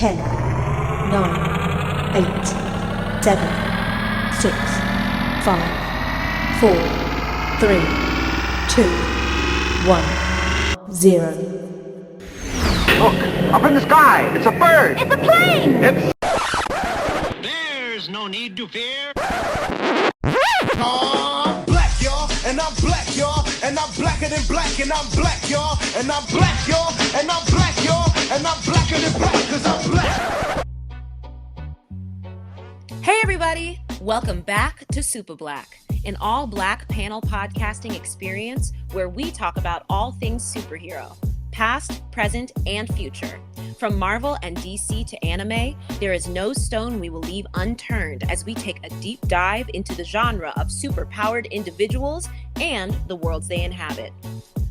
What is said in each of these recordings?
10, 9, 8, 7, 6, 5, 4, 3, 2, 1, 0. Look, up in the sky, it's a bird. It's a plane. There's no need to fear. I'm black, y'all, and I'm black, y'all, and I'm blacker than black, and I'm black, y'all, and I'm black, y'all, and I'm black, y'all, and I'm blacker than black, cause I'm black. Hey everybody, welcome back to Supa Black, an all-black panel podcasting experience where we talk about all things superhero, past, present, and future. From Marvel and DC to anime, there is no stone we will leave unturned as we take a deep dive into the genre of superpowered individuals and the worlds they inhabit.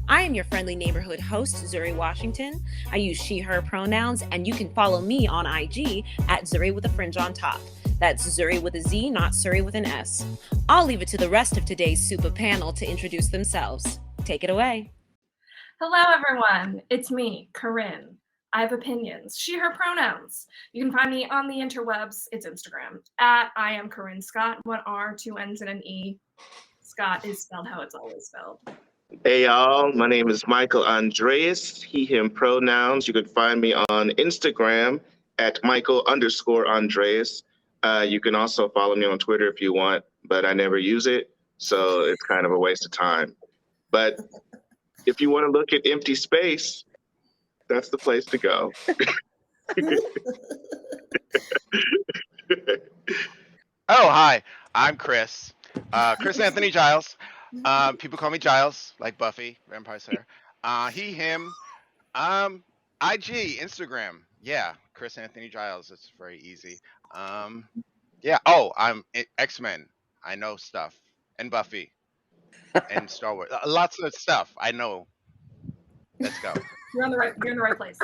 I am your friendly neighborhood host, Zuri Washington. I use she, her pronouns, and you can follow me on IG at Zuri with a fringe on top. That's Zuri with a Z, not Suri with an S. I'll leave it to the rest of today's Supa panel to introduce themselves. Take it away. Hello, everyone. It's me, Corinne. I have opinions. She, her pronouns. You can find me on the interwebs. It's Instagram at I am Corinne Scott. One R, two N's, and an E. Scott is spelled how it's always spelled. Hey y'all, my name is Michael Andreas, he, him pronouns. You can find me on Instagram at Michael_Andreas. You can also follow me on Twitter if you want, but I never use it, so it's kind of a waste of time. But if you want to look at empty space, that's the place to go. Oh, hi, I'm Chris. Chris Anthony Giles. People call me Giles, like Buffy, Vampire Slayer. He, him. IG, Instagram. Yeah, Chris Anthony Giles. It's very easy. Yeah. Oh, I'm X-Men. I know stuff. And Buffy. And Star Wars. Lots of stuff. I know. Let's go. You're in the right place.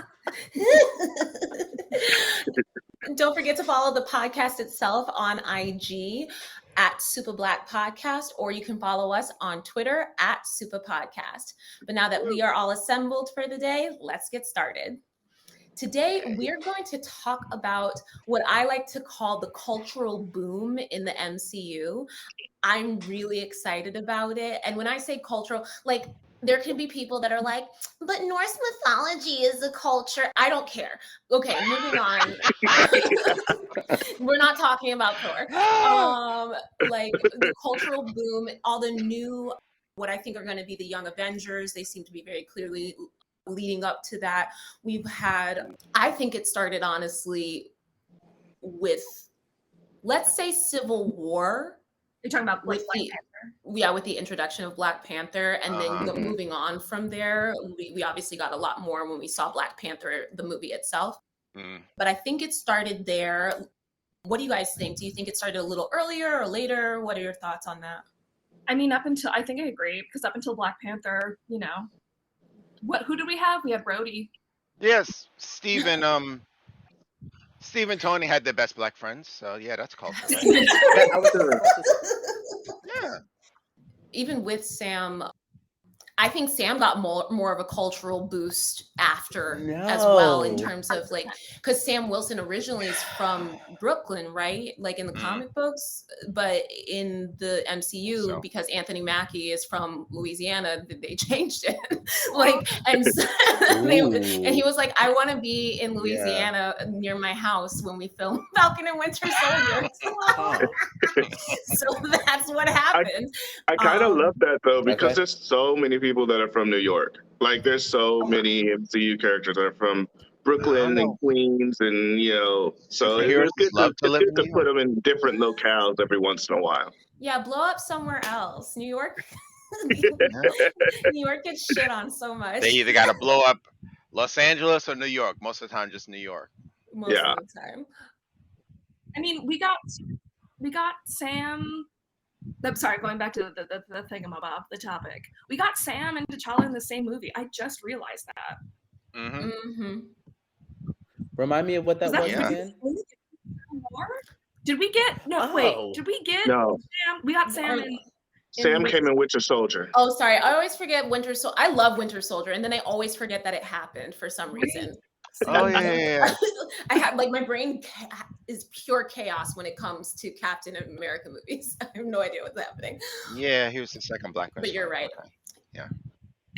Don't forget to follow the podcast itself on IG at Supa Black Podcast, or you can follow us on Twitter at Supa Podcast. But now that we are all assembled for the day, let's get started. Today, we're going to talk about what I like to call the cultural boom in the MCU. I'm really excited about it. And when I say cultural, like, there can be people that are like, but Norse mythology is a culture. I don't care. Okay, moving on. We're not talking about Thor. Like the cultural boom, all the new, what I think are going to be the Young Avengers. They seem to be very clearly leading up to that. We've had, I think it started honestly with, let's say, Civil War. You're talking about Black Panther. Yeah, with the introduction of Black Panther, and then moving on from there, we obviously got a lot more when we saw Black Panther, the movie itself. But I think it started there. What do you guys think? Do you think it started a little earlier or later? What are your thoughts on that? I mean, I think I agree, because up until Black Panther, you know, who did we have? We had Rhodey. Yes, Steve and Tony had their best black friends, so yeah, that's culture. Right? Yeah. Even with Sam, I think Sam got more of a cultural boost after as well, in terms of like, because Sam Wilson originally is from Brooklyn, right? Like in the comic books, but in the MCU, because Anthony Mackie is from Louisiana, they changed it. And he was like, I want to be in Louisiana near my house when we film Falcon and Winter Soldier. So that's what happened. I kind of love that though, because there's so many people that are from New York. Like there's so many MCU characters that are from Brooklyn and Queens, and you know, so it's good to put them in different locales every once in a while. Yeah, blow up somewhere else. New York. New York gets shit on so much. They either got to blow up Los Angeles or New York. Most of the time, just New York. Most of the time. I mean, we got Sam. I'm sorry, going back to the thingamabob, the topic. We got Sam and T'Challa in the same movie. I just realized that. Remind me of what that was again. Did we get Did we get no. Sam? We got Sam in Sam came in Winter Soldier. Oh, sorry. I always forget Winter Soldier. I love Winter Soldier, and then I always forget that it happened for some reason. Oh yeah. I have like my brain is pure chaos when it comes to Captain America movies. I have no idea what's happening. Yeah, he was the second Black Panther. But you're right. Okay. Yeah.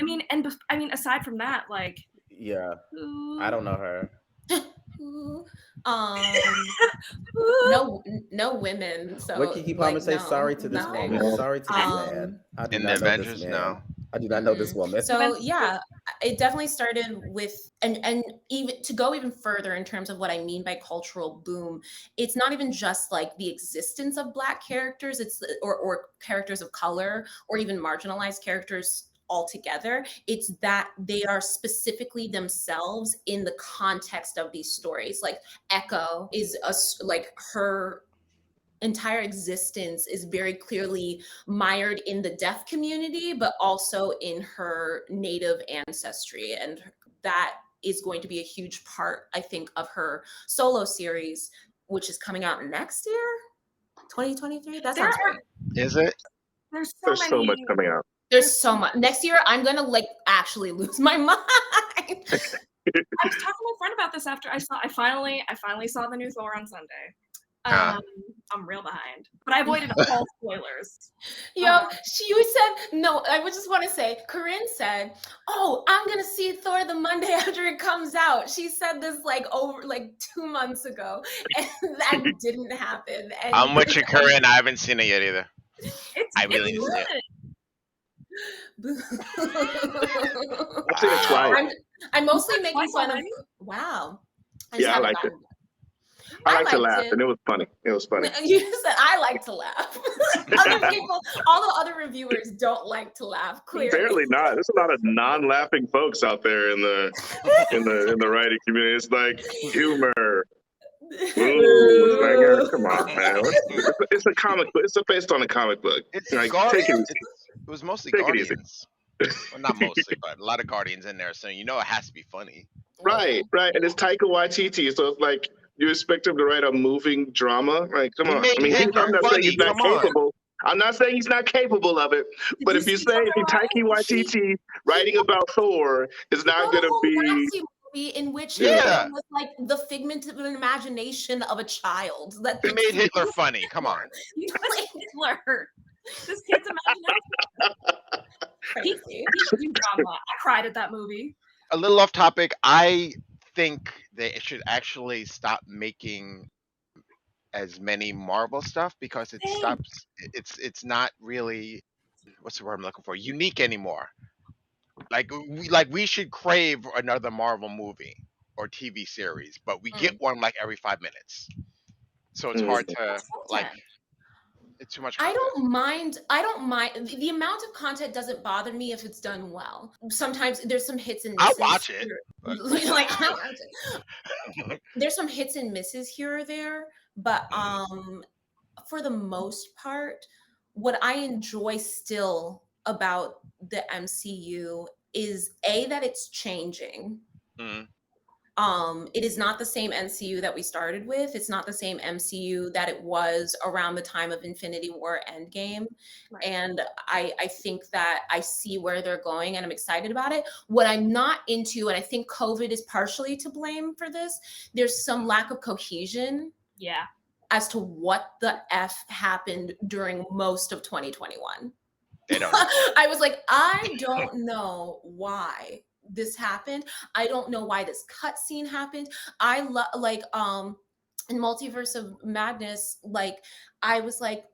I mean, aside from that, like, Yeah, who- I don't know her. No women. So What Kiki like, Palmer say? no, Sorry to this nothing. woman. Sorry to this Um, man. I do In not the know Avengers, this man. no. I do not know this woman. So yeah, it definitely started with and even to go even further in terms of what I mean by cultural boom, it's not even just like the existence of Black characters, it's or characters of color or even marginalized characters altogether. It's that they are specifically themselves in the context of these stories. Like Echo is like her entire existence is very clearly mired in the deaf community, but also in her native ancestry. And that is going to be a huge part, I think, of her solo series, which is coming out next year, 2023. That sounds great. Is it? There's There's so much coming out. There's so much. Next year, I'm gonna like actually lose my mind. I was talking to my friend about this after I finally saw the new Thor on Sunday. I'm real behind, but I avoided all spoilers. Yo, you said no. I would just want to say, Corinne said, "Oh, I'm gonna see Thor the Monday after it comes out." She said this like over like 2 months ago, and that didn't happen. And I'm with you, Corinne. I haven't seen it yet either. I really need to see it. I've seen it twice. I'm mostly making Twice fun of. already? Wow. Yeah, I liked it. I like to laugh, and it was funny. It was funny. You said I like to laugh. Other people, all the other reviewers don't like to laugh. Clearly, Apparently not. There's a lot of non-laughing folks out there in the writing community. It's like humor. Ooh, it's like, come on, man. It's a comic book. It's based on a comic book. It's like, Guardians. It was mostly Take it easy. Guardians. Well, not mostly, but a lot of Guardians in there, so you know it has to be funny. Right. And it's Taika Waititi, so it's like you expect him to write a moving drama. Like, come on. I mean, I'm not saying he's not capable. I'm not saying he's not capable of it, but if Taika Waititi writing about Thor is not going to be movie in which Hitler was like the figment of an imagination of a child. That They made Hitler funny. Come on. Hitler. This kid's imagination. He should do drama. I cried at that movie. A little off topic. I think they should actually stop making as many Marvel stuff because it stops. It's not really, what's the word I'm looking for? Unique anymore. Like we should crave another Marvel movie or TV series, but we get one like every 5 minutes. So it's hard to like. It's too much content. I don't mind. The amount of content doesn't bother me if it's done well. Sometimes there's some hits and misses. I'll watch it. There's some hits and misses here or there, but for the most part, what I enjoy still about the MCU is that it's changing. It is not the same MCU that we started with. It's not the same MCU that it was around the time of Infinity War Endgame. Right. And I think that I see where they're going and I'm excited about it. What I'm not into, and I think COVID is partially to blame for this, there's some lack of cohesion. Yeah. As to what the F happened during most of 2021. They don't. I was like, I don't know why this happened. I don't know why this cutscene happened. I love in Multiverse of Madness, like I was like,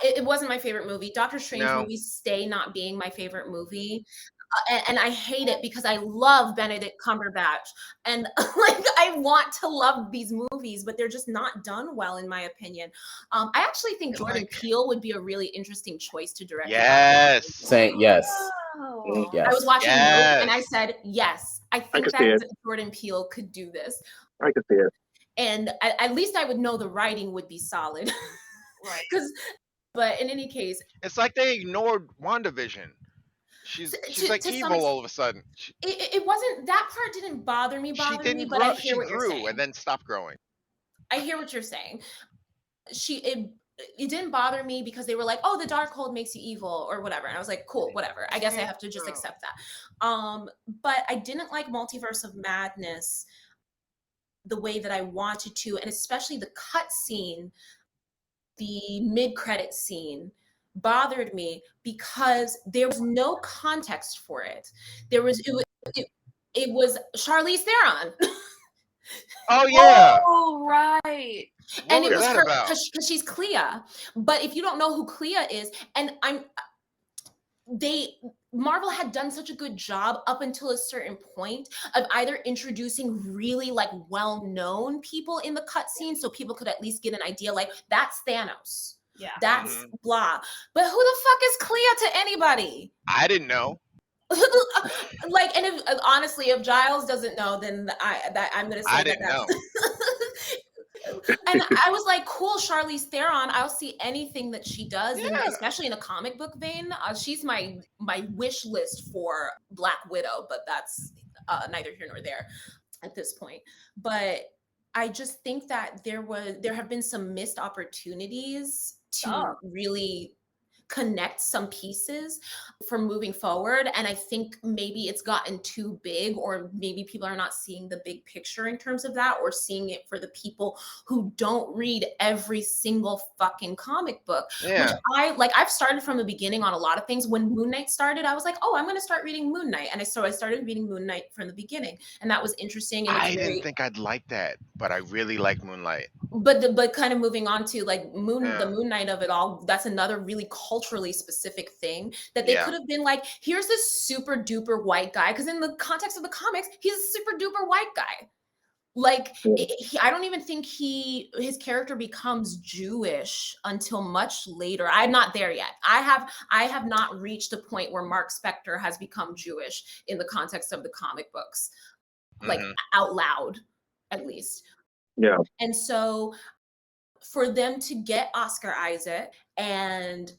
it wasn't my favorite movie. Doctor Strange movies stay not being my favorite movie. And I hate it because I love Benedict Cumberbatch and like I want to love these movies, but they're just not done well in my opinion. I actually think Jordan Peele would be a really interesting choice to direct. Yes. Saying yes. Oh. Yes. I was watching Nope and I said yes. I think that Jordan Peele could do this. I could see it. And at least I would know the writing would be solid. Right. But in any case, it's like they ignored WandaVision. She's like evil all of a sudden. It wasn't, that part didn't bother me, but I hear what you're saying. And then stopped growing. I hear what you're saying. it didn't bother me because they were like, oh, the Darkhold makes you evil or whatever. And I was like, cool, whatever. I guess I have to just accept that. But I didn't like Multiverse of Madness the way that I wanted to, and especially the cut scene, the mid-credit scene bothered me because there was no context for it. It was Charlize Theron. Oh yeah. Oh, right. What And was it was that her about? because she's Clea. But if you don't know who Clea is, and Marvel had done such a good job up until a certain point of either introducing really like well-known people in the cutscene so people could at least get an idea, like that's Thanos. Yeah. That's blah. But who the fuck is Clea to anybody? I didn't know. Like, and if honestly, if Giles doesn't know, then I'm gonna say I that didn't know. And I was like, cool, Charlize Theron. I'll see anything that she does, and Yeah. especially in a comic book vein. She's my wish list for Black Widow, but that's neither here nor there at this point. But I just think that there have been some missed opportunities to really connect some pieces for moving forward, and I think maybe it's gotten too big, or maybe people are not seeing the big picture in terms of that, or seeing it for the people who don't read every single fucking comic book. Yeah. Which I've started from the beginning on a lot of things. When Moon Knight started, I was like, oh, I'm going to start reading Moon Knight, and I started reading Moon Knight from the beginning, and that was interesting. And I didn't think I'd like that, but I really like Moonlight. But kind of moving on to like the Yeah. Moon Knight of it all, that's another really culturally specific thing that they could have been like, here's this super duper white guy, because in the context of the comics, he's a super duper white guy. Like I don't even think his character becomes Jewish until much later. I'm not there yet. I have not reached a point where Marc Spector has become Jewish in the context of the comic books, like out loud, at least. Yeah. And so for them to get Oscar Isaac and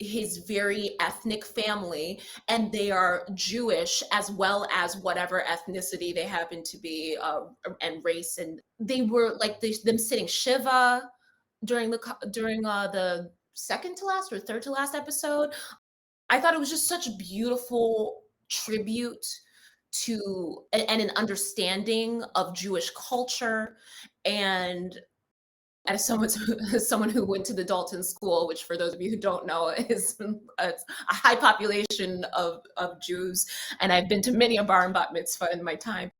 his very ethnic family, and they are Jewish as well as whatever ethnicity they happen to be, and race, and they were like them sitting Shiva during the second to last or third to last episode. I thought it was just such a beautiful tribute to and an understanding of Jewish culture. And as someone who went to the Dalton School, which for those of you who don't know is a high population of Jews, and I've been to many a bar and bat mitzvah in my time.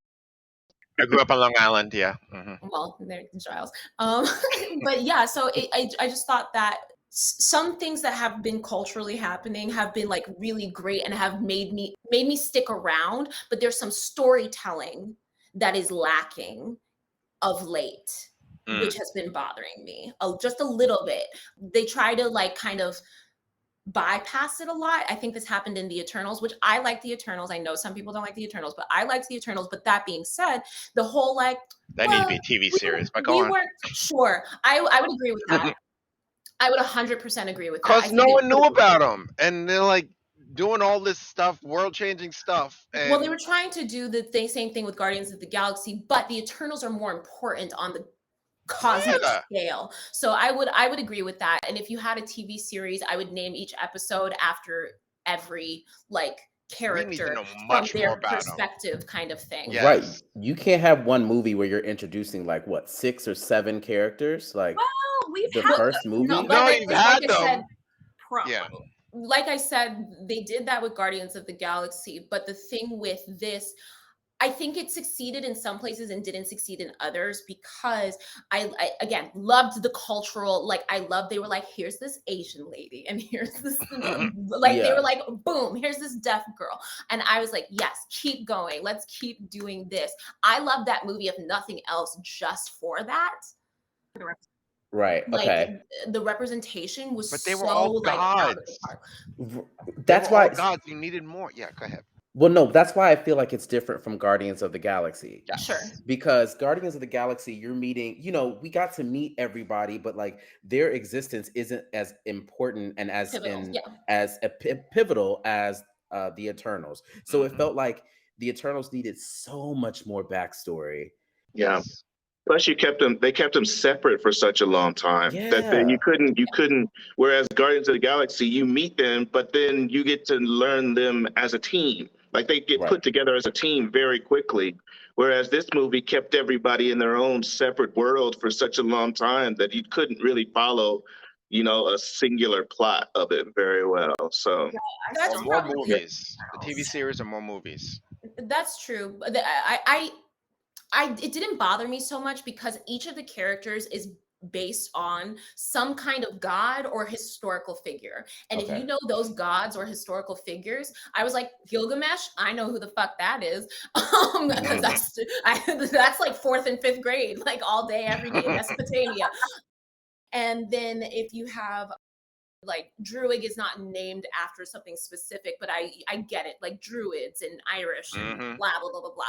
I grew up on Long Island, yeah. Well, there's Giles. But yeah, so I just thought that some things that have been culturally happening have been like really great and have made me stick around, but there's some storytelling that is lacking of late, which has been bothering me just a little bit. They try to like kind of bypass it a lot. I think this happened in the Eternals, which I like the Eternals. I know some people don't like the Eternals, but I liked the Eternals. But that being said, the whole like that needs to be a TV series, but go on. Weren't sure. I would agree with that. I would 100% agree with that. Because no one knew about them, and they're like doing all this stuff, world-changing stuff. And well, they were trying to do the same thing with Guardians of the Galaxy, but the Eternals are more important on the cosmic scale. So I would agree with that. And if you had a TV series, I would name each episode after every like character from their perspective, kind of thing. Yes. Right. You can't have one movie where you're introducing like what 6 or 7 characters. Like we've the had first movie. No, you've had them. Yeah. Like I said, they did that with Guardians of the Galaxy, but the thing with this, I think it succeeded in some places and didn't succeed in others, because I again loved the cultural, like they were like, here's this Asian lady and here's this like they were like, boom, here's this deaf girl. And I was like, yes, keep going. Let's keep doing this. I love that movie, if nothing else, just for that. Right. Like, okay. The representation was but they were all gods. That's why gods. You needed more. Yeah, go ahead. Well, no, that's why I feel like it's different from Guardians of the Galaxy. Yeah. Sure. Because Guardians of the Galaxy, you're meeting, we got to meet everybody, but like their existence isn't as important and as pivotal as the Eternals. So it felt like the Eternals needed so much more backstory. Yeah. Plus, they kept them separate for such a long time that Yeah. you couldn't. Whereas Guardians of the Galaxy, you meet them, but then you get to learn them as a team. Like they get Right. put together as a team very quickly. Whereas this movie kept everybody in their own separate world for such a long time that you couldn't really follow, a singular plot of it very well. So That's Or more probably movies. The TV series or more movies. that's true. It didn't bother me so much because each of the characters is based on some kind of god or historical figure. And if Okay. you know those gods or historical figures, I was like, Gilgamesh, I know who the fuck that is. Because that's like fourth and fifth grade, like all day, every day in Mesopotamia. And then if you have like Druid is not named after something specific, but I get it, like Druids and Irish and Mhm. blah blah blah blah blah.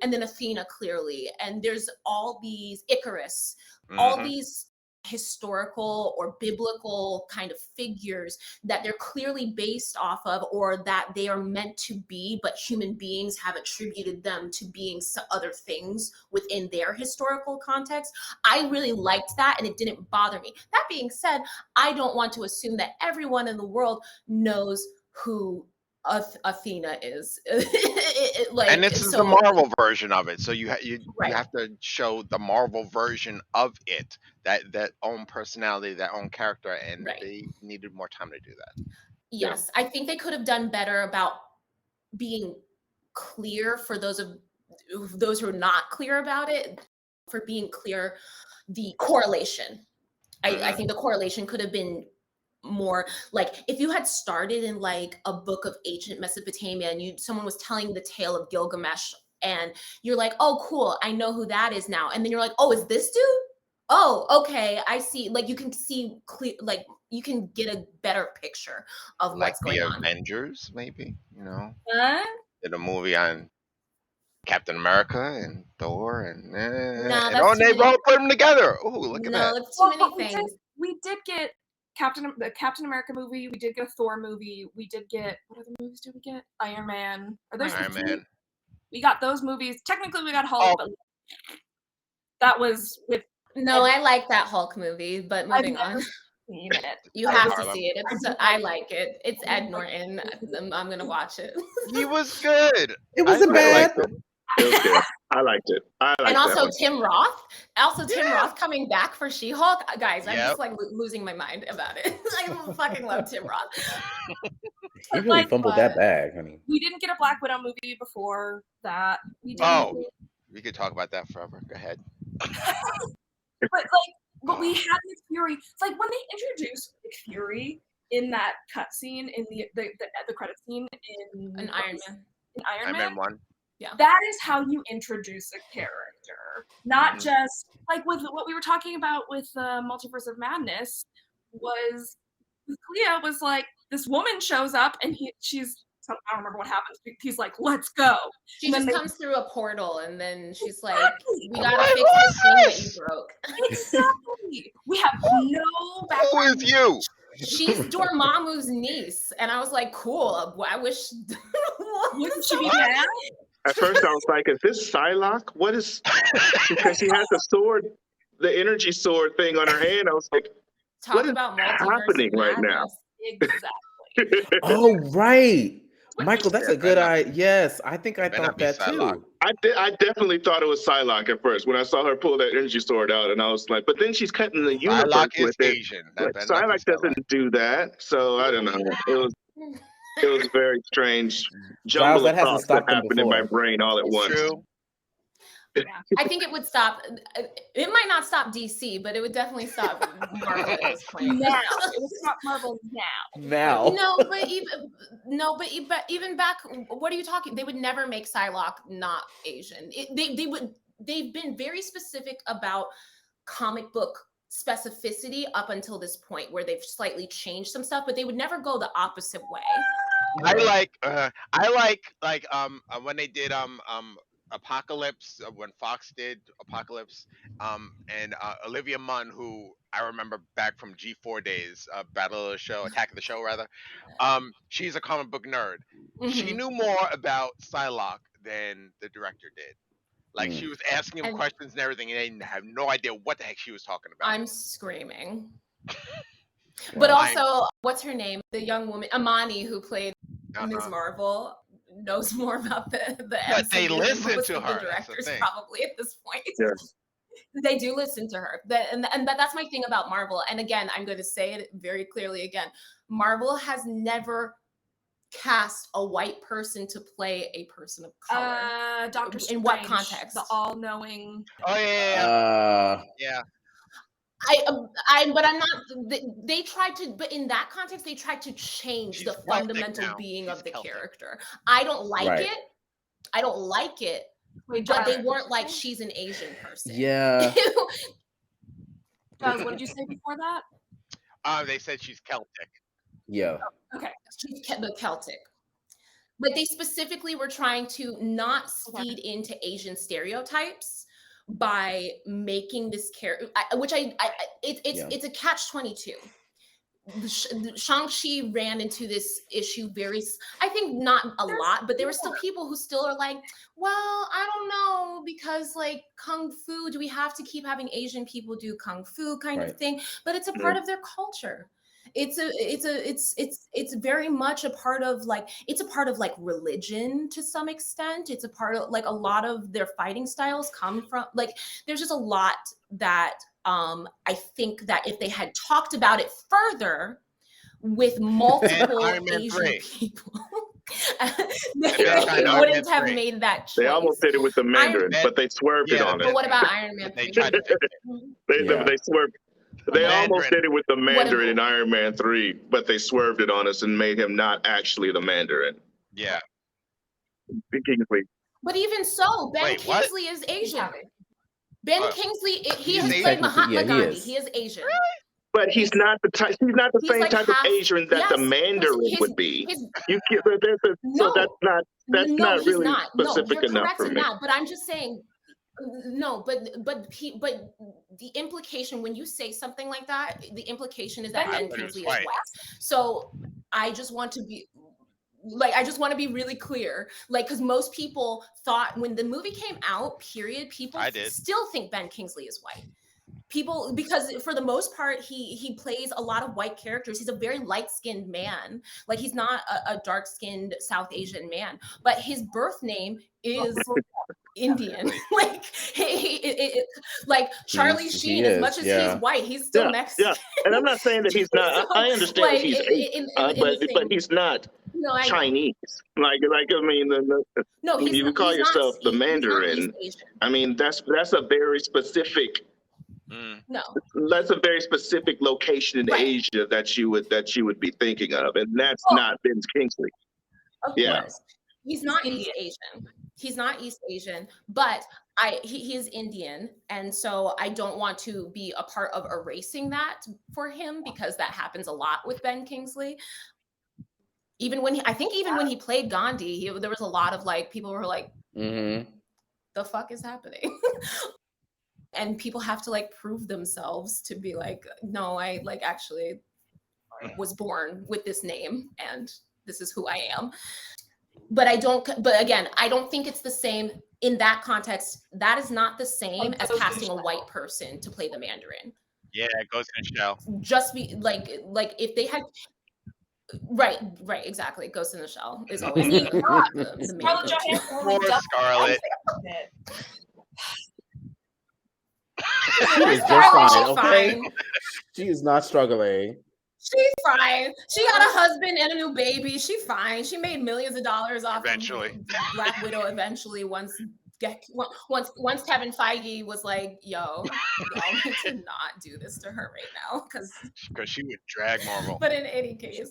And then Athena clearly, and there's all these Icarus, all Mhm. these historical or biblical kind of figures that they're clearly based off of, or that they are meant to be, but human beings have attributed them to being some other things within their historical context. I really liked that, and it didn't bother me. That being said, I don't want to assume that everyone in the world knows who Athena is. And this is the So Marvel version of it. So you right. have to show the Marvel version of it, that own personality, that own character, and Right. they needed more time to do that. Yes, I think they could have done better about being clear for those who are not clear about it, for being clear the correlation. I think the correlation could have been more like if you had started in like a book of ancient Mesopotamia and someone was telling the tale of Gilgamesh and you're like, oh cool, I know who that is now. And then you're like, oh, is this dude? Oh, okay, I see. Like you can see clear, like you can get a better picture of Like what's the going on. Avengers, maybe, What? did a movie on Captain America and Thor and No, and that's too they many. both put them together. Ooh, look at No, that. that's too Well, many but things. we did get the Captain America movie. We did get a Thor movie. We did get what other movies did we get? Iron Man. Are those Right. the Iron three? Man. We got those movies. Technically, we got Hulk, Oh, but that was with. No, I like that Hulk movie, but I've moving on. never seen it. You I have do- to Harlem. see it. I It's do I like like it. It's I do Ed like Norton. I'm gonna watch it. He was good. It wasn't I bad. liked him. it was good. I liked it. I And liked that also one. Tim Roth. Tim Yeah. Roth coming back for She-Hulk. Guys, I'm Yep. just like losing my mind about it. I fucking love Tim Roth. He really like, fumbled that bag, honey. We didn't get a Black Widow movie before that. We didn't. Oh, we could talk about that forever. Go ahead. But we had Nick Fury. It's like when they introduced Nick Fury in that cutscene in the credit scene in An Iron Man. in Iron Iron Man. Man 1. That is how you introduce a character, not Mhm. just like with what we were talking about with Multiverse of Madness. Was Clea was like this woman shows up and she's I don't remember what happens. He's like, let's go. She And then just they- comes through a portal and then she's like, Exactly. we gotta What fix was this thing that you this? broke. Exactly. We have no Who background. is you? She's Dormammu's niece. And I was like, cool. I wish Wouldn't she be mad? At first, I was like, "Is this Psylocke? What is?" Because she has the sword, the energy sword thing on her hand. I was like, Talk "What is about multiverse happening right now?" madness. Exactly. Oh, right. What Michael, that's Yeah, a good better not- idea. Yes, I think I better not thought be that Psylocke. too. I definitely thought it was Psylocke at first when I saw her pull that energy sword out, and I was like, but then she's cutting the universe Psylocke is with it. Asian. That Like, better not be Psylocke doesn't do that, so I don't know. It was very strange Giles, jumble of that hasn't thoughts that stopped them happened in my before. brain all at It's once. True. I think it would stop. It might not stop DC, but it would definitely stop Marvel at this point. Now it was not Marvel now. Now. But even back, what are you talking? They would never make Psylocke not Asian. They've been very specific about comic book specificity up until this point, where they've slightly changed some stuff, but they would never go the opposite way. I like when they did Apocalypse, when Fox did Apocalypse, and Olivia Munn, who I remember back from G4 days, Battle of the Show, Attack of the Show rather. She's a comic book nerd. She Mhm. knew more about Psylocke than the director did. Like she was asking him And- questions and everything, and they have no idea what the heck she was talking about. I'm screaming. But also, what's her name? The young woman, Amani, who played Ms. Marvel, knows more about the But MCU they than listen most to of her, the that's the directors thing. probably at this point. Yeah. They do listen to her. And that's my thing about Marvel. And again, I'm going to say it very clearly again. Marvel has never cast a white person to play a person of color. Doctor Strange. In what context? The all-knowing. Oh yeah. Yeah. But I'm not. They tried to, but in that context, they tried to change She's the Celtic fundamental now. being She's of the Celtic. character. I don't like Right. it. I don't like it. Wait, But they Giles, weren't like she's an Asian person. Yeah. Giles, what did you say before that? They said she's Celtic. Yeah. Okay, she's the Celtic. But they specifically were trying to not feed into Asian stereotypes by making this character, which it's a catch-22. Shang Chi ran into this issue I think not a lot, but there were still people who still are like, well, I don't know, because like kung fu, do we have to keep having Asian people do kung fu kind of thing? But it's a part of their culture. It's very much a part of like religion to some extent. It's a part of like a lot of their fighting styles come from like there's just a lot that I think that if they had talked about it further with multiple Asian people, they wouldn't have made that choice. They almost did it with the Mandarin, but they swerved it on it. But what about Iron Man 3? They tried to fix it. They swerved. They almost did it with the Mandarin if- in Iron Man 3, but they swerved it on us and made him not actually the Mandarin. Yeah. Kingsley. But even so, Ben Wait, what? Kingsley is Asian. Ben Kingsley, he has Asian? played Mahatma Yeah, he Gandhi. is. He is Asian. But he's not the type. He's not the He's same like type half- of Asian that the yes, Mandarin his- would be. his- You can't, so No. that's No, not he's really not. No, specific you're enough correct for in me. that. But I'm just saying, no. But the implication when you say something like that, the implication is that I Ben thought he was Kingsley is white. white. So I just want to be. Like, I just want to be really clear, like, because most people thought when the movie came out, people I did. still think Ben Kingsley is white. People, because for the most part, he plays a lot of white characters. He's a very light-skinned man. Like, he's not a dark-skinned South Asian man, but his birth name is Indian. Like, like Charlie He Sheen, as is, much as yeah. he's white, he's still Mexican. Yeah, and I'm not saying that he's not. So, I understand like, that he's Asian, but he's not no, I know. Chinese. Like I mean, No, when he's you not, call he's yourself not, the he's not Mandarin, East Asian. I mean that's a very specific. No. That's a very specific location in Right. Asia that you would be thinking of, and that's not Ben Kingsley. Of course. He's not East Asian. He's not East Asian, but he is Indian. And so I don't want to be a part of erasing that for him because that happens a lot with Ben Kingsley. Even when he played Gandhi, there was a lot of like, people were like, the fuck is happening? And people have to like prove themselves to be like, no, I like actually was born with this name and this is who I am. But again, I don't think it's the same in that context. That is not the same as casting a white person to play the Mandarin. Yeah, it goes in a shell. Just be like if they had right, exactly. Ghost in the Shell is always the main Scarlett go-to. Johansson Poor does- Scarlett. She is just fine, okay? She is not struggling. She's fine. She got a husband and a new baby. She's fine. She made millions of dollars off Eventually. of Black Widow eventually once Kevin Feige was like, yo, y'all need to not do this to her right now. Because she would drag Marvel. But in any case.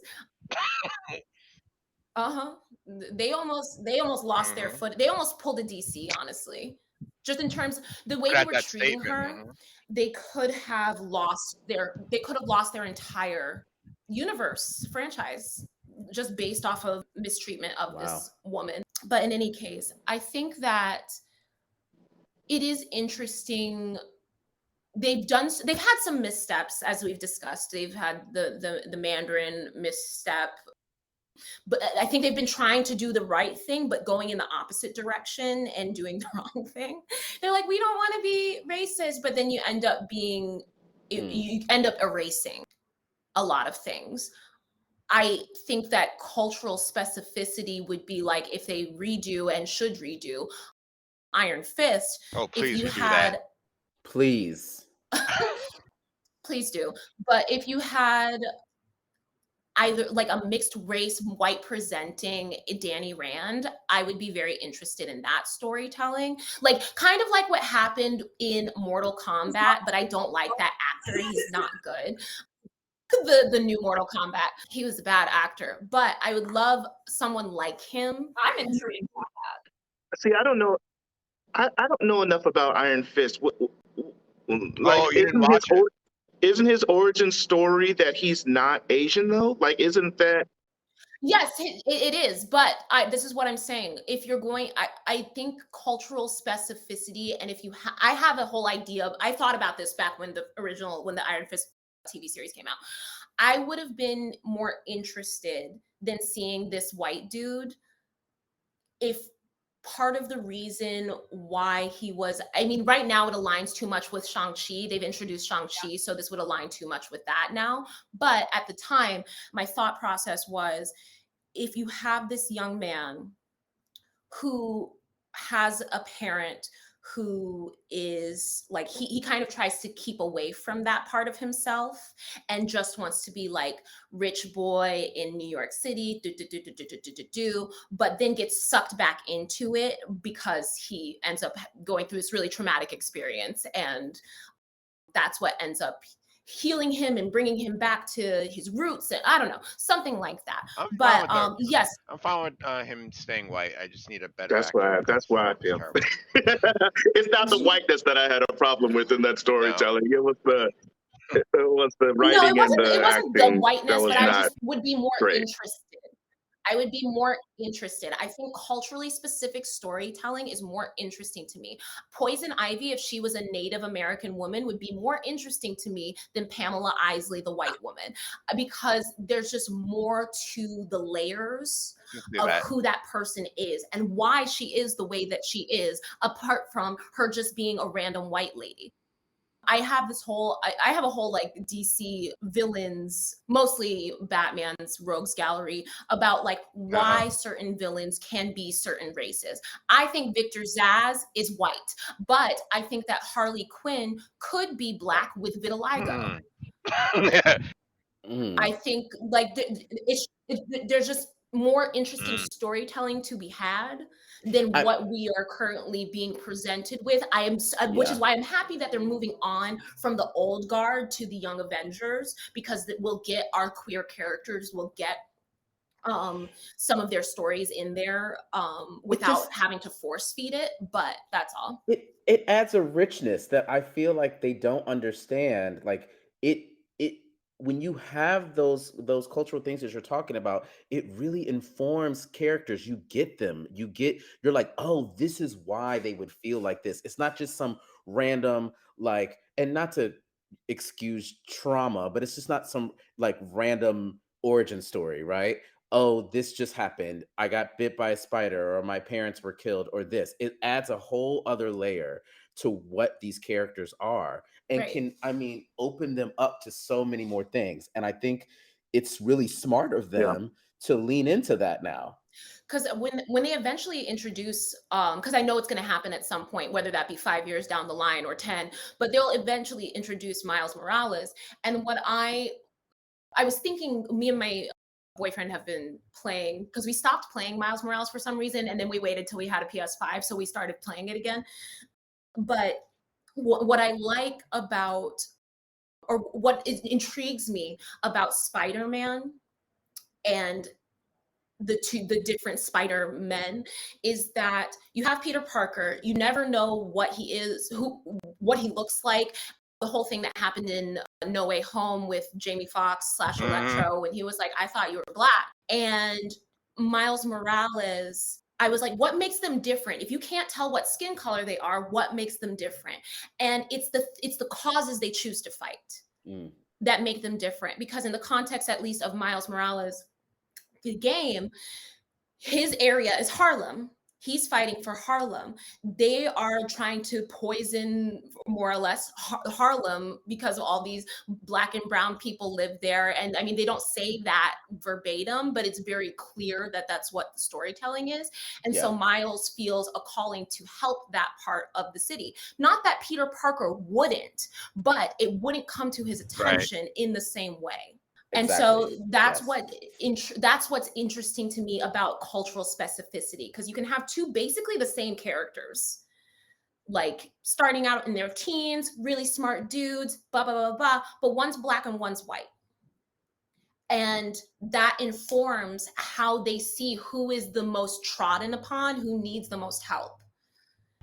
They almost lost their foot. They almost pulled a DC, honestly. Just in terms the way they were treating her, they could have lost their entire universe franchise just based off of mistreatment of this woman. But in any case, I think that it is interesting. They've had some missteps, as we've discussed. They've had the Mandarin misstep. But I think they've been trying to do the right thing, but going in the opposite direction and doing the wrong thing. They're like, we don't want to be racist, but then you end up being, you end up erasing a lot of things. I think that cultural specificity would be like if they redo and should redo Iron Fist. Oh, If please you redo had, that. Please. please do. But if you had either like a mixed race, white presenting Danny Rand, I would be very interested in that storytelling. Like kind of like what happened in Mortal Kombat, but I don't like that actor. He's not good. The new Mortal Kombat. He was a bad actor, but I would love someone like him. I'm intrigued. See, I don't know. I don't know enough about Iron Fist. Like, Oh, you didn't watch it? Isn't his origin story that he's not Asian though? Like, isn't that? Yes, it is. But this is what I'm saying. If you're going, I think cultural specificity, and if you, I have a whole idea. I thought about this back when the Iron Fist TV series came out. I would have been more interested than seeing this white dude if part of the reason why he was, I mean, right now it aligns too much with Shang Chi. They've introduced Shang Chi, so this would align too much with that now. But at the time, my thought process was, if you have this young man who has a parent who is like, he kind of tries to keep away from that part of himself and just wants to be like rich boy in New York City, but then gets sucked back into it because he ends up going through this really traumatic experience, and that's what ends up healing him and bringing him back to his roots, and I don't know, something like that. But yes, I'm fine with him staying white. I just need a better That's actor. why I feel. It's not the whiteness that I had a problem with in that storytelling. It was the writing no, it and wasn't the the acting whiteness, that was but I not just would be more great. interested. I would be more interested. I think culturally specific storytelling is more interesting to me. Poison Ivy, if she was a Native American woman, would be more interesting to me than Pamela Isley, the white woman, because there's just more to the layers of who that person is and why she is the way that she is, apart from her just being a random white lady. I have this whole, I have a whole like DC villains, mostly Batman's rogues gallery, about like why certain villains can be certain races. I think Victor Zsasz is white, but I think that Harley Quinn could be black with vitiligo. I think like there's just more interesting storytelling to be had than what we are currently being presented with. Which is why I'm happy that they're moving on from the old guard to the Young Avengers, because we'll get our queer characters, we'll get some of their stories in there without having to force feed it. But that's all. It adds a richness that I feel like they don't understand. Like it when you have those cultural things that you're talking about, it really informs characters. You get them. You're like, oh, this is why they would feel like this. It's not just some random like, and not to excuse trauma, but it's just not some like random origin story, right? Oh, this just happened. I got bit by a spider, or my parents were killed, or this. It adds a whole other layer to what these characters are, and can, I mean, open them up to so many more things. And I think it's really smart of them to lean into that now. Because when they eventually introduce, because I know it's going to happen at some point, whether that be 5 years down the line or 10, but they'll eventually introduce Miles Morales. And what I was thinking, me and my boyfriend have been playing, because we stopped playing Miles Morales for some reason, and then we waited till we had a PS5, so we started playing it again. But what I like about, or what intrigues me about Spider-Man and the different Spider-Men, is that you have Peter Parker, you never know what he is, what he looks like. The whole thing that happened in No Way Home with Jamie Foxx / Electro, when he was like, I thought you were black. And Miles Morales, I was like, what makes them different? If you can't tell what skin color they are, what makes them different? And it's the causes they choose to fight that make them different. Because in the context, at least, of Miles Morales, game, his area is Harlem. He's fighting for Harlem. They are trying to poison more or less Harlem because of all these black and brown people live there. And I mean, they don't say that verbatim, but it's very clear that that's what the storytelling is. And so Yeah. Miles feels a calling to help that part of the city. Not that Peter Parker wouldn't, but it wouldn't come to his attention in the same way. And so Exactly. that's Yes. that's what's interesting to me about cultural specificity, because you can have two basically the same characters, like starting out in their teens, really smart dudes, blah blah blah blah, but one's black and one's white. And that informs how they see who is the most trodden upon, who needs the most help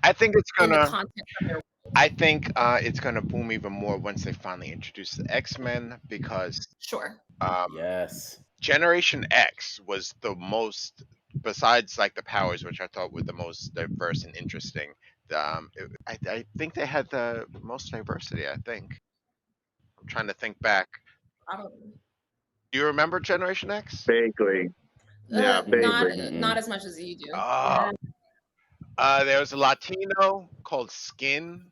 I think it's in the gonna. context of their I think it's gonna boom even more once they finally introduce the X-Men, because sure. Yes. Generation X was the most, besides like the powers, which I thought were the most diverse and interesting. I think they had the most diversity. I think. I'm trying to think back. Probably. Do you remember Generation X? Vaguely. Yeah, Not vaguely. not as much as you do. Oh, there was a Latino called Skin,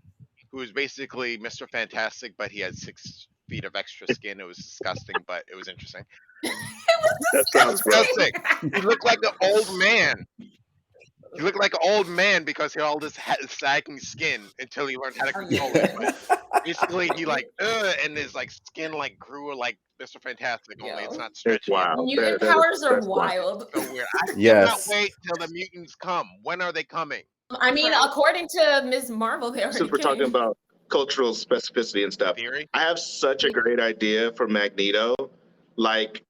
who was basically Mr. Fantastic, but he had 6 feet of extra skin. It was disgusting, but it was interesting. That sounds gross. Disgusting. He looked like an old man. He looked like an old man because he had all this sagging skin until he learned how to control it. But basically, he and his like skin like grew like Mr. Fantastic, only it's not It's stretchy. wild. Mutant powers are that's wild. wild. So weird. I cannot Yes. wait till the mutants come. When are they coming? I mean, according to Ms. Marvel, they already Since we're talking came. about cultural specificity and stuff, Theory? I have such a great idea for Magneto. Like,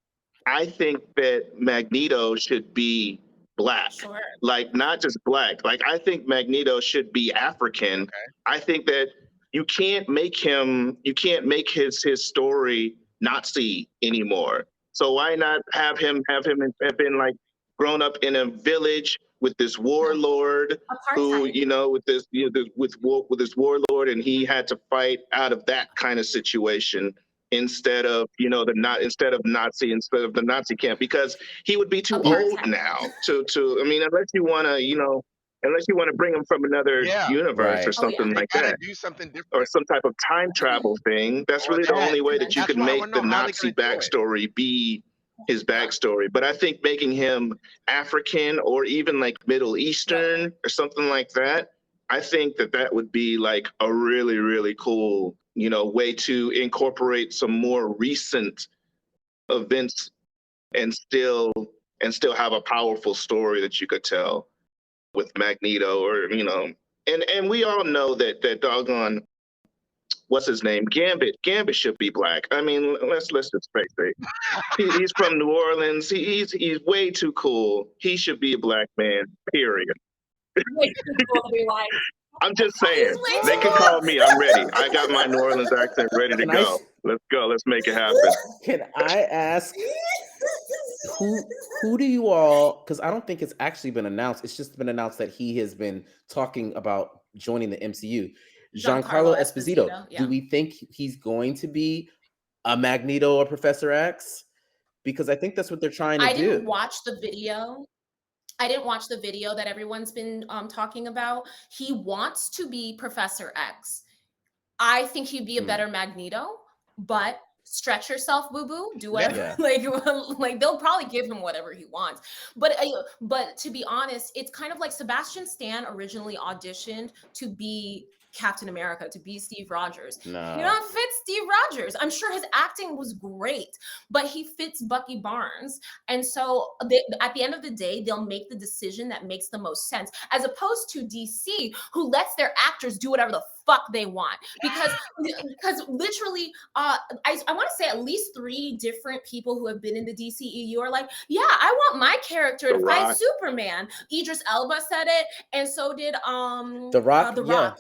I think that Magneto should be black. Sure. Like, not just black. Like, I think Magneto should be African. Okay. I think that you can't make his story Nazi anymore. So why not have him have been like grown up in a village with this warlord who, Apartheid. with this, with this warlord, and he had to fight out of that kind of situation instead of instead of the Nazi camp, because he would be too old Apartheid. now to I mean, unless you want to bring him from another Yeah. universe Right. or something They like gotta that, do something or different. some type of time travel thing. That's Or really the that. only way that you That's could why I make wanna the know how they're Nazi gonna do it. backstory be his backstory. But I think making him African or even like Middle Eastern or something like that, I think that would be like a really, really cool, way to incorporate some more recent events and still have a powerful story that you could tell with Magneto, or and we all know that doggone, what's his name, Gambit should be black. I mean, let's just face it. He's from New Orleans. He's way too cool. He should be a black man. Period. Way too cool to be like, I'm just saying. way They too can cool. call me. I'm ready. I got my New Orleans accent ready to Can I go. s- Let's go. Let's make it happen. Can I ask who do you all, because I don't think it's actually been announced. It's just been announced that he has been talking about joining the MCU. Giancarlo Esposito. yeah. Do we think he's going to be a Magneto or Professor X? Because I think that's what they're trying to I do. didn't watch the video. I didn't watch the video that everyone's been talking about. He wants to be Professor X. I think he'd be a better Magneto, but stretch yourself, boo boo. Do whatever. Yeah. like they'll probably give him whatever he wants. But to be honest, it's kind of like Sebastian Stan originally auditioned to be Captain America, to be Steve Rogers. No. You don't fit Steve Rogers. I'm sure his acting was great, but he fits Bucky Barnes. And so at the end of the day, they'll make the decision that makes the most sense, as opposed to DC, who lets their actors do whatever the fuck they want. Because literally, I want to say at least 3 different people who have been in the DCEU are like, yeah, I want my character to fight Superman. Idris Elba said it, and so did The Rock. The Rock.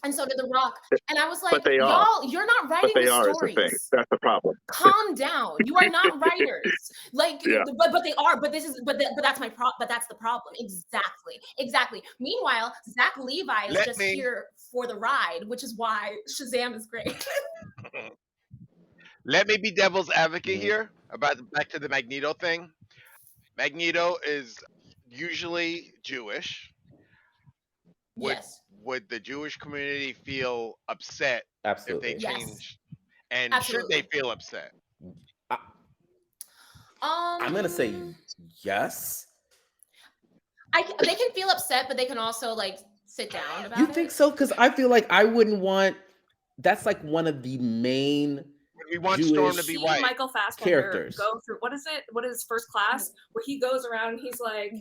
And so did The Rock. And I was like, they are. y'all, you're not writing But they the are is the thing. stories. That's the problem. Calm down. You are not writers. Like, Yeah. but they are. But that's my problem. But that's the problem. Exactly. Meanwhile, Zach Levi is here for the ride, which is why Shazam is great. Let me be devil's advocate here about back to the Magneto thing. Magneto is usually Jewish. Would Yes. would the Jewish community feel upset if they Absolutely. Yes. changed? And should they Absolutely. feel upset? I, I'm gonna say Um, yes. they can feel upset, but they can also like sit down You about think it. so? Because I feel like I wouldn't want. That's like one of the main Would we want Storm to Jewish be See white? Michael Fassbender characters. go through what is First Class, where he goes around and he's like,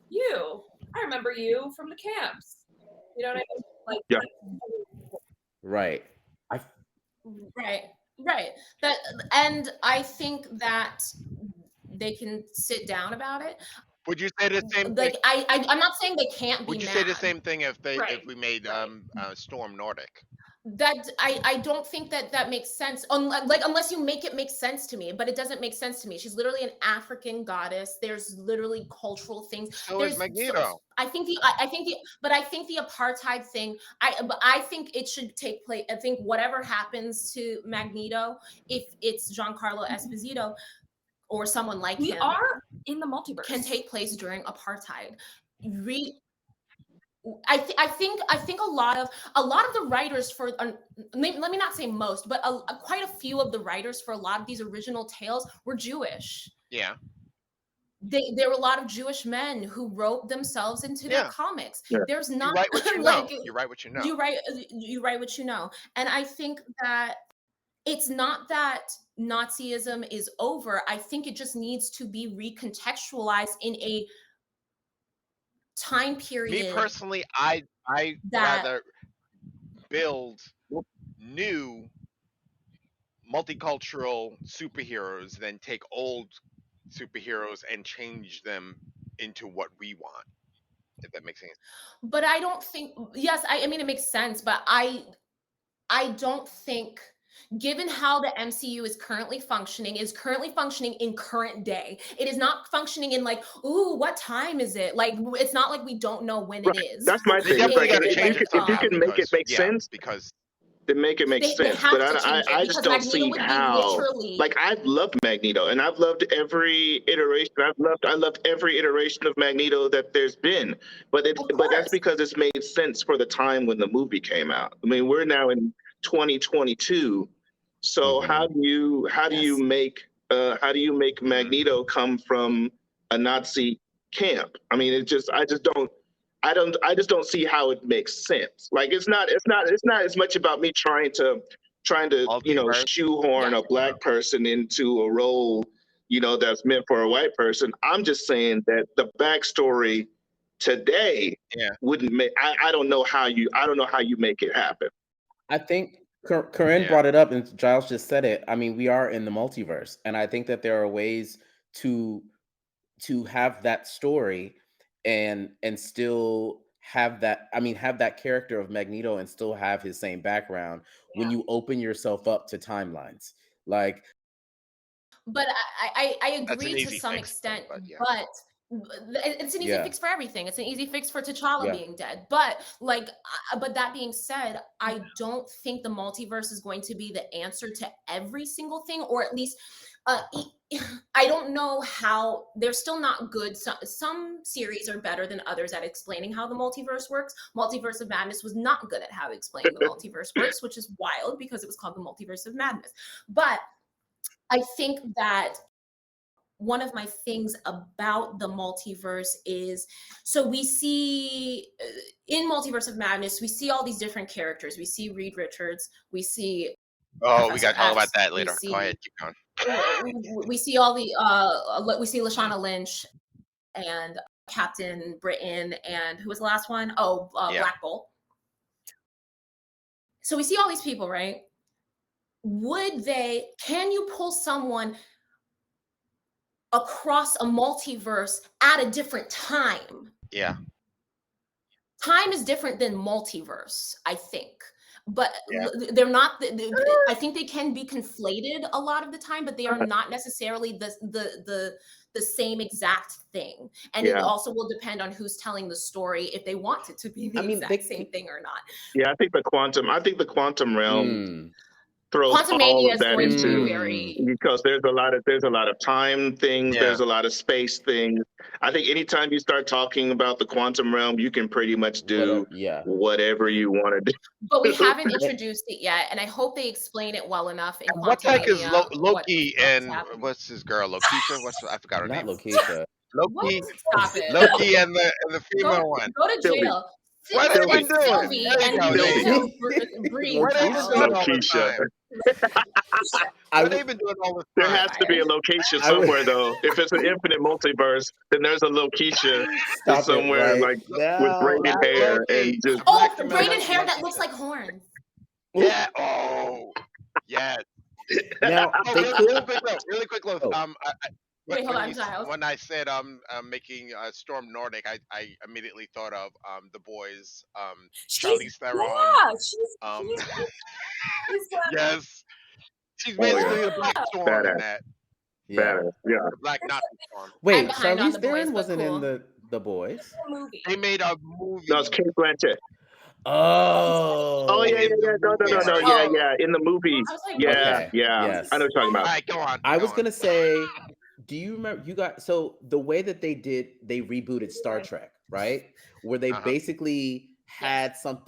"You, I remember you from the camps." You know what I mean? Like, Yeah. Right. I Right. Right. That, and I think that they can sit down about it. Would you say the same thing? Like I'm not saying they can't be Would you mad. say the same thing if Right, we made right. Storm Nordic? That I don't think that makes sense. Unless you make it make sense to me, but it doesn't make sense to me. She's literally an African goddess. There's literally cultural things. So There's is Magneto. I think the apartheid thing. I think it should take place. I think whatever happens to Magneto, if it's Giancarlo Esposito or someone like We him, are in the multiverse. can take place during apartheid. I think a lot of the writers for let me not say most, but quite a few of the writers for a lot of these original tales were Jewish. Yeah. There were a lot of Jewish men who wrote themselves into their Yeah. comics. Yeah. There's You not write what you know. like You write what you know. you write what you know, and I think that it's not that Nazism is over. I think it just needs to be recontextualized in a time period. Me personally, I that rather build new multicultural superheroes than take old superheroes and change them into what we want. If that makes sense. but I don't think, yes, I mean it makes sense, but I don't think, given how the MCU is currently functioning in current day. It is not functioning in like, ooh, what time is it? Like, it's not like we don't know when it is. That's my They thing. It's definitely like got to if change you it can, if you somehow can make it make sense, because then make it make They sense. have But to change it I just because don't Magneto see would be how. literally Like I've loved Magneto, and I've loved every iteration. I loved every iteration of Magneto that there's been. But of but that's course. because it's made sense for the time when the movie came out. I mean, we're now in 2022. So Mhm. how do you Yes. make Magneto come from a Nazi camp? I mean, I just don't see how it makes sense. Like it's not as much about me trying to multiverse. shoehorn Yeah. a black person into a role that's meant for a white person. I'm just saying that the backstory today Yeah. wouldn't make. I don't know how you make it happen. I think Corinne Yeah. brought it up, and Giles just said it. I mean, we are in the multiverse, and I think that there are ways to have that story and still have that. I mean, have that character of Magneto and still have his same background when you open yourself up to timelines. Like, But I That's an agree to easy some fix, extent, but yeah. but it's an easy yeah, fix for everything. It's an easy fix for T'Challa yeah. being dead. But like, but that being said, I don't think the multiverse is going to be the answer to every single thing, or at least, I don't know how. They're still not good. Some series are better than others at explaining how the multiverse works. Multiverse of Madness was not good at how explaining the multiverse works, which is wild because it was called the Multiverse of Madness. But I think that one of my things about the multiverse is, so we see in Multiverse of Madness, we see all these different characters. We see Reed Richards, we see Oh, we Professor got to talk about X, that we later. Go see ahead, keep going. we see all the we see Lashana Lynch and Captain Britain, and who was the last one? Oh, Yeah. Black Bolt. So we see all these people, right? Can you pull someone across a multiverse at a different time? Yeah. Time is different than multiverse, I think. But Yeah. they're not. I think they can be conflated a lot of the time, but they are not necessarily the same exact thing. And it Yeah. also will depend on who's telling the story, if they want it to be the I mean, exact same thing or not. Yeah, I think the quantum realm Mm. throws all Quantumania of is that going to be into very. because there's a lot of time things, Yeah. there's a lot of space things. I think anytime you start talking about the quantum realm, you can pretty much do whatever you want to do. But we haven't introduced it yet, and I hope they explain it well enough in What the heck is Quantumania. Loki what's and happening. what's his girl? Lokeisha? I forgot her Not name. Lokeisha. Loki. Stop it. Loki and the female one. Go to jail. What have they been doing? Sylvie There you and go, let Nate. him breathe. What have they been doing all the Lokeisha. time? I What would- have they been doing all the There time? has to be a location I would- somewhere, though. If it's an infinite multiverse, then there's a Lokeisha Stop it somewhere, right like with now. braided Black hair Loki. and just. Oh, Black female braided hair that Lokeisha. looks like horns. Yeah. Oh. Yes. Now Oh, they really could. quick, Loth. Oh. Wait, hold on, Giles. When I said making Storm Nordic, I immediately thought of the boys, Charlize Theron. Yeah, she's Yes, she's basically the Black Storm in Badass. that. Yeah. Yeah. The Black Nazi Storm. I'm Wait, behind on Charlize The Boys, Theron but wasn't cool. in the Boys. movie. They made a movie. No, it's Kate Blanchett. Oh. Oh yeah. No. Oh. Yeah. In the movie. I was like, Yeah. Okay. Yeah. Yes. I know what you're talking All about. right, go on. I was go on. gonna say, do you remember so the way that they rebooted Star Trek, right? Where they basically had some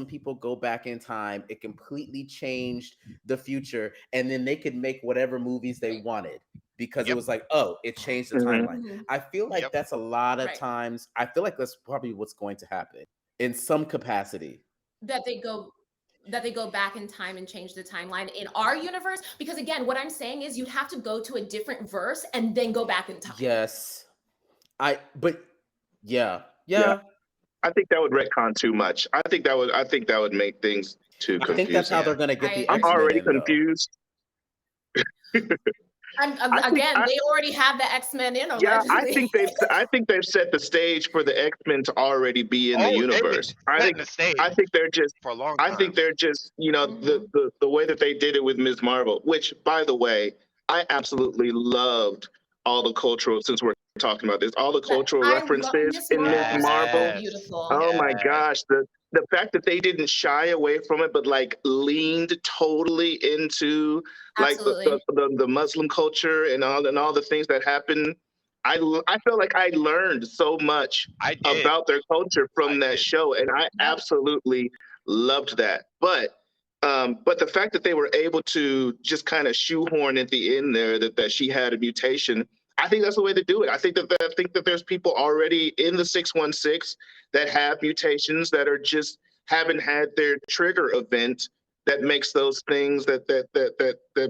people go back in time, it completely changed the future, and then they could make whatever movies they wanted because it was like, oh, it changed the timeline. I feel like that's a lot of times, I feel like that's probably what's going to happen in some capacity. That they go back in time and change the timeline in our universe, because again, what I'm saying is you'd have to go to a different verse and then go back in time. Yes. Yeah. I think that would retcon too much. I think that would make things too confusing. I think that's how they're gonna get the I'm X-Men already in, though. confused. They already have the X-Men in already. Yeah, I think they've set the stage for the X-Men to already be in the universe. I think they're just for a long time. I think they're just, the way that they did it with Ms. Marvel, which, by the way, I absolutely loved all the cultural, since we're talking about this, all the cultural references in Ms. Marvel. Beautiful. Oh my gosh, the fact that they didn't shy away from it, but like leaned totally into like the Muslim culture and all the things that happen. I felt like I learned so much about their culture from that show, and I absolutely loved that. But the fact that they were able to just kind of shoehorn at the end there that she had a mutation, I think that's the way to do it. I think that there's people already in the 616 that have mutations that are just haven't had their trigger event that makes those things that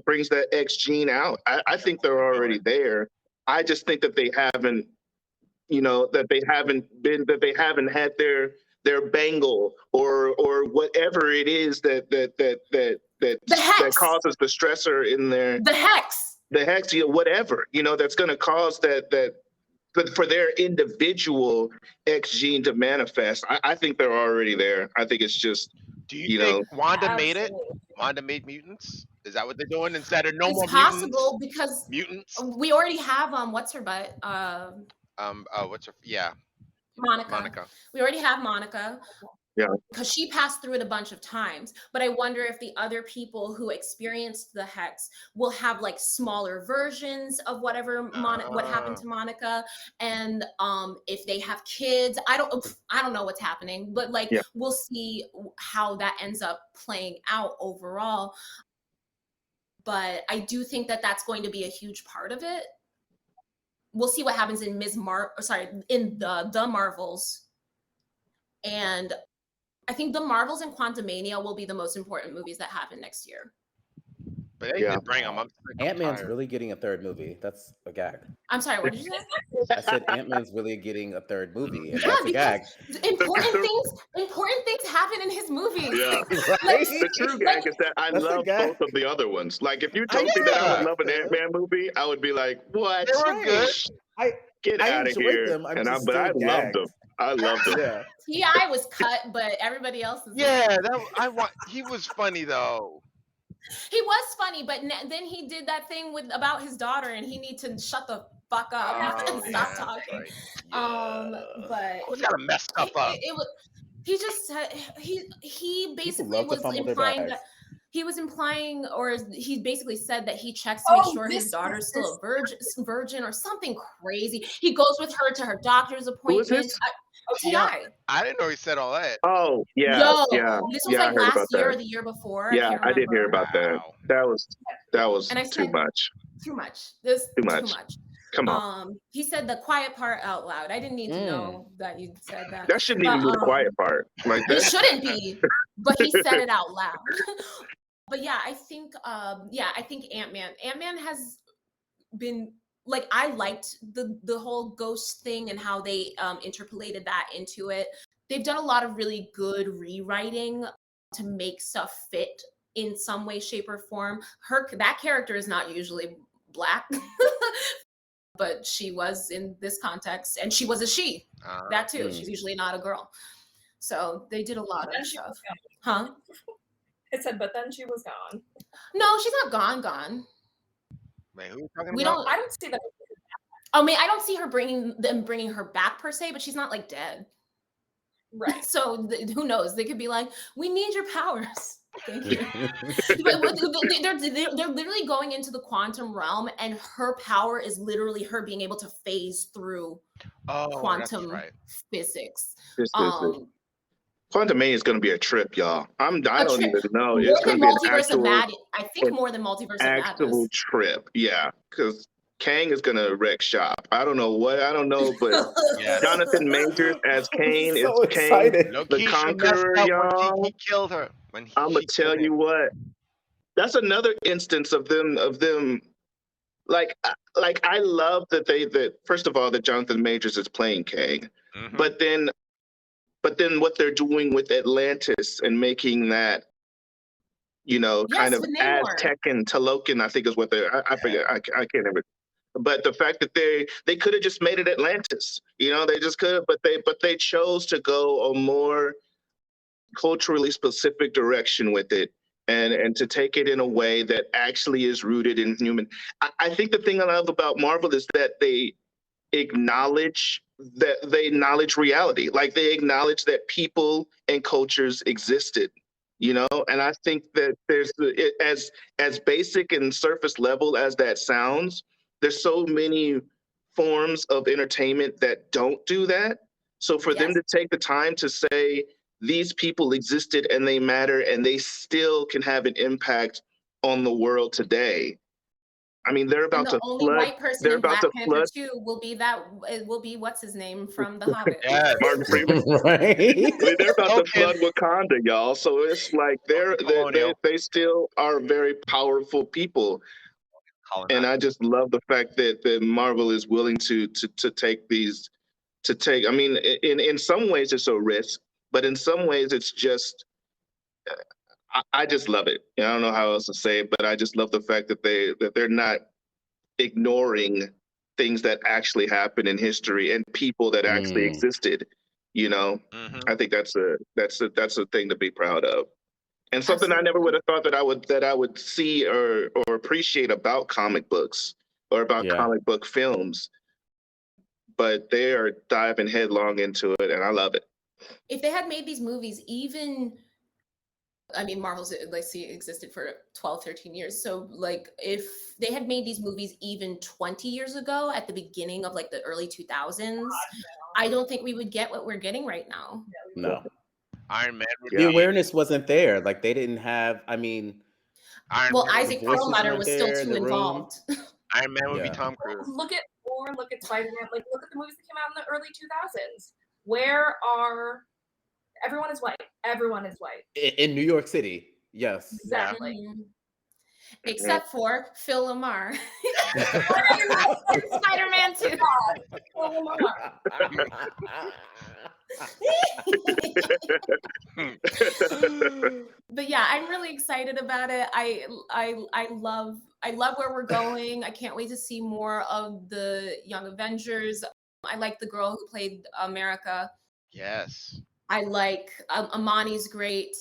brings that X gene out. I think they're already there. I just think that they haven't, that they haven't had their bangle or whatever it is that causes the stressor in there. The hex, whatever, that's going to cause that for their individual X gene to manifest. I think they're already there. I think it's just, do you think Wanda made it? Wanda made mutants? Is that what they're doing instead of more mutants? It's possible because mutants. We already have what's her butt? What's her? Yeah. Monica. We already have Monica. Yeah. Because she passed through it a bunch of times. But I wonder if the other people who experienced the hex will have like smaller versions of what happened to Monica. And if they have kids, I don't know what's happening, but we'll see how that ends up playing out overall. But I do think that that's going to be a huge part of it. We'll see what happens in in the Marvels. And I think the Marvels and Quantumania will be the most important movies that happen next year. But they can bring them. Ant-Man's really getting a third movie. That's a gag. I'm sorry, what did you say? I said Ant-Man's really getting a third movie, and that's a gag. Important things happen in his movies. Yeah. The true gag is that I love both of the other ones. Like, if you told me that I would love an Ant-Man movie, I would be like, what? They were good. Get out of here. But I loved them. I loved them. Yeah. T.I. was cut, but everybody else is he was funny though. He was funny, but then he did that thing about his daughter, and he needs to shut the fuck up and stop talking. Right. Yeah. But he got to mess stuff up. He just he basically love to was fumble their implying bags. that He was implying, or he basically said that he checks to make sure his this- daughter's still this- a virgin or something crazy. He goes with her to her doctor's Who is appointments. this? Ti. I didn't know he said all that. Oh, yeah, Yo, yeah, this was yeah. I like heard last about year or that. the year before. Yeah, I can't I did hear remember. about that. Wow. That was And I too said, much. too much. This Too too much. much. Come on. He said the quiet part out loud. I didn't need to Mm. know that you said that. That shouldn't But even be the quiet part. Like it that. shouldn't be, but he said it out loud. But yeah, I think Ant-Man. Ant-Man has been like, I liked the whole ghost thing and how they interpolated that into it. They've done a lot of really good rewriting to make stuff fit in some way, shape, or form. That character is not usually Black, but she was in this context, and she was a she. That too. She's usually not a girl. So they did a lot of stuff. Huh? I said, but then she was gone. No, she's not gone. Wait, who are you talking We about? I don't see that. I mean, I don't see her bringing her back per se, but she's not like dead. Right. So who knows? They could be like, we need your powers. Thank you. But they're literally going into the quantum realm, and her power is literally her being able to phase through quantum physics. Quantum A is going to be a trip, y'all. I don't even know. More It's than going to be Multiverse of Madness. I think more than Multiverse of Madness. Actual trip, yeah. Because Kang is going to wreck shop. I don't know, but Jonathan Majors as Kane is Kang, the Conqueror, y'all. He killed her. I'm gonna tell you what. That's another instance of them. Like I love that first of all that Jonathan Majors is playing Kang, but then what they're doing with Atlantis and making that, kind of Aztec and Talokan, I think is what I forget. I can't remember. But the fact that they could have just made it Atlantis, they just could, but they chose to go a more culturally specific direction with it, and to take it in a way that actually is rooted in human. I think the thing I love about Marvel is that they acknowledge reality, like they acknowledge that people and cultures existed, and I think that there's as basic and surface level as that sounds, there's so many forms of entertainment that don't do that. So for them to take the time to say these people existed and they matter and they still can have an impact on the world today. I mean, they're about to flood. The only white person in Black Panther 2 will be what's his name from The Hobbit. Yes. Martin Freeman. Right. I mean, they're about to flood Wakanda, y'all. So it's like they still are very powerful people. And I just love the fact that Marvel is willing to take these, I mean, in some ways it's a risk, but in some ways it's just, I just love it. I don't know how else to say it, but I just love the fact that they're not ignoring things that actually happened in history and people that actually existed. I think that's a thing to be proud of, and something I never would have thought that I would see or appreciate about comic books or about comic book films. But they are diving headlong into it, and I love it. If they had made these movies Marvel's legacy existed for 12, 13 years. So like if they had made these movies even 20 years ago at the beginning of like the early 2000s, I don't think we would get what we're getting right now. No. Iron Man. The awareness wasn't there. Like they didn't have, Isaac Perlmutter was still too involved. Iron Man would be Tom Cruise. Look at Thor, look at Spider-Man, like look at the movies that came out in the early 2000s. Where are everyone is white. Everyone is white. In New York City, yes. Exactly. Mm-hmm. Except for Phil Lamar. Spider-Man 2. Phil Lamar. But yeah, I'm really excited about it. I love where we're going. I can't wait to see more of the Young Avengers. I like the girl who played America. Yes. I like Amani's great.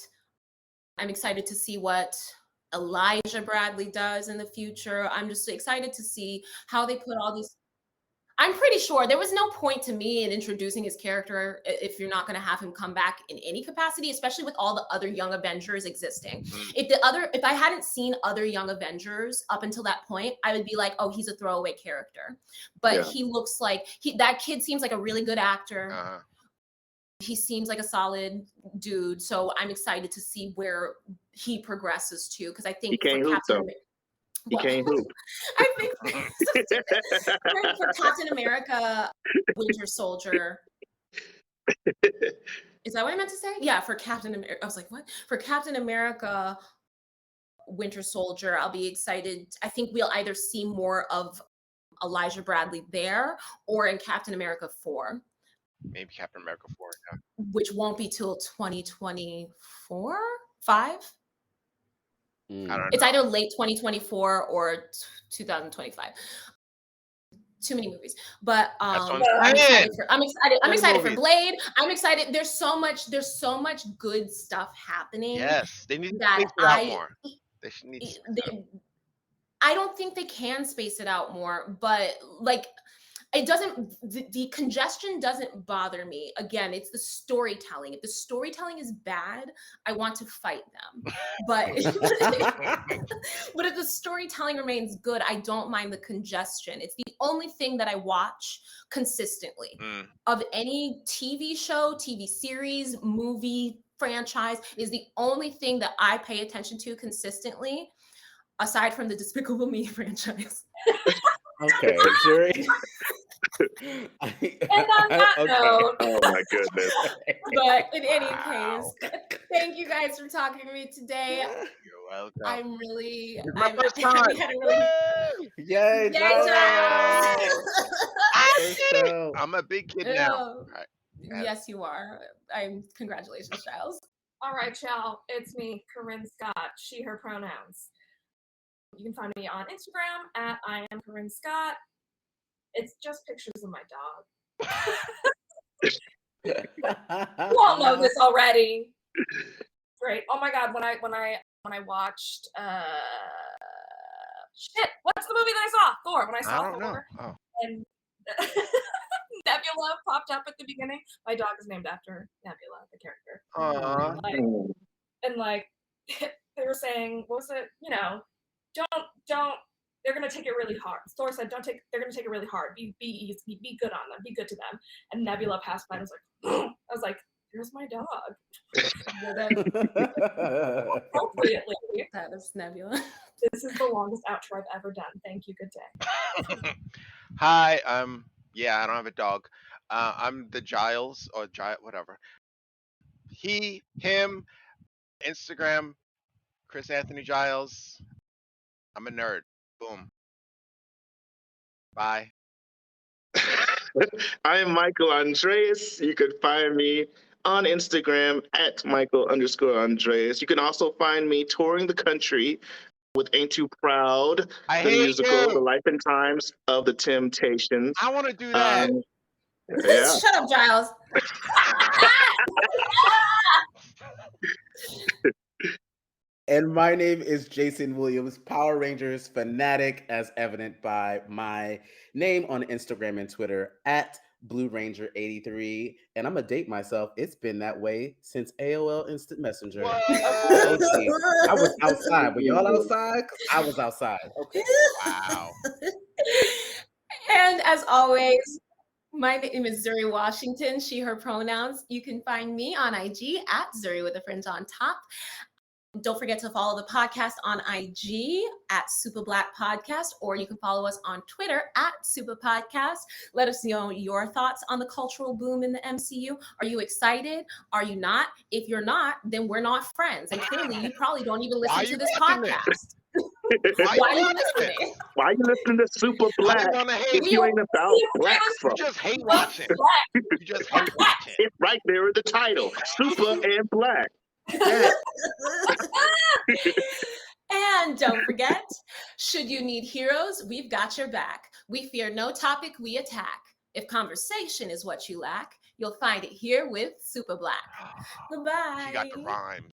I'm excited to see what Elijah Bradley does in the future. I'm just excited to see how they put all these. I'm pretty sure there was no point to me in introducing his character if you're not going to have him come back in any capacity, especially with all the other Young Avengers existing. If I hadn't seen other Young Avengers up until that point, I would be like, oh, he's a throwaway character. But he looks like that kid seems like a really good actor. He seems like a solid dude, so I'm excited to see where he progresses to, because I think He can't hoop though. He can't hoop. I think for Captain America, Winter Soldier. Is that what I meant to say? Yeah, for Captain America. I was like, what? For Captain America, Winter Soldier, I'll be excited. I think we'll either see more of Elijah Bradley there or in Captain America 4. Maybe Captain America 4, yeah. Which won't be till 2024, 5. I don't know. It's either late 2024 or 2025. Too many movies, but I'm excited for Blade. I'm excited. There's so much good stuff happening. Yes, they need to that space it out more. They should need to space it out. I don't think they can space it out more, but like it doesn't, the congestion doesn't bother me. Again, it's the storytelling. If the storytelling is bad, I want to fight them. But but if the storytelling remains good, I don't mind the congestion. It's the only thing that I watch consistently of any TV show, TV series, movie franchise. Is the only thing that I pay attention to consistently, aside from the Despicable Me franchise. Okay, Zuri. And on that note, oh my goodness. But in any case, thank you guys for talking to me today. You're welcome. I'm really, It's my first time. Yay, Giles! I'm a big kid now. Right. Yes, you are. Congratulations, Giles. All right, y'all. It's me, Corinne Scott. She, her pronouns. You can find me on Instagram at I am Corinne Scott. It's just pictures of my dog. You all know this already. Great. Oh my god, when I watched shit, what's the movie that I saw? Thor. When I saw Thor and Nebula popped up at the beginning. My dog is named after Nebula, the character. And like they were saying, what was it? You know, don't. They're gonna take it really hard. Thor said, they're gonna take it really hard. Be easy, be good on them, be good to them. And Nebula passed by and I was like, here's my dog. Appropriately. That is Nebula. This is the longest outro I've ever done. Thank you, good day. Hi, yeah, I don't have a dog. I'm the Giles or whatever. He, him, Instagram, Chris Anthony Giles. I'm a nerd. Boom. Bye. I am Michael Andreas. You can find me on Instagram at Michael_Andreas. You can also find me touring the country with Ain't Too Proud, the musical, The Life and Times of the Temptations. I want to do that. Yeah. Shut up, Giles. And my name is Jason Williams, Power Rangers fanatic, as evident by my name on Instagram and Twitter at Blue Ranger 83. And I'm gonna date myself. It's been that way since AOL Instant Messenger. I was outside. Were y'all outside? 'Cause I was outside. Okay. Wow. And as always, my name is Zuri Washington, she, her pronouns. You can find me on IG at Zuri with a fringe on top. Don't forget to follow the podcast on IG at Supa Black Podcast, or you can follow us on Twitter at Supa Podcast. Let us know your thoughts on the cultural boom in the MCU. Are you excited? Are you not? If you're not, then we're not friends. And clearly, you probably don't even listen to this podcast. Why are you listening? Why are you listening to Supa Black if you ain't about black folks? You just hate watching. You just hate watching. It's right there in the title, Supa and Black. Yeah. And don't forget, should you need heroes, we've got your back. We fear no topic we attack. If conversation is what you lack, you'll find it here with Supa Black. Goodbye. She got the rhyme.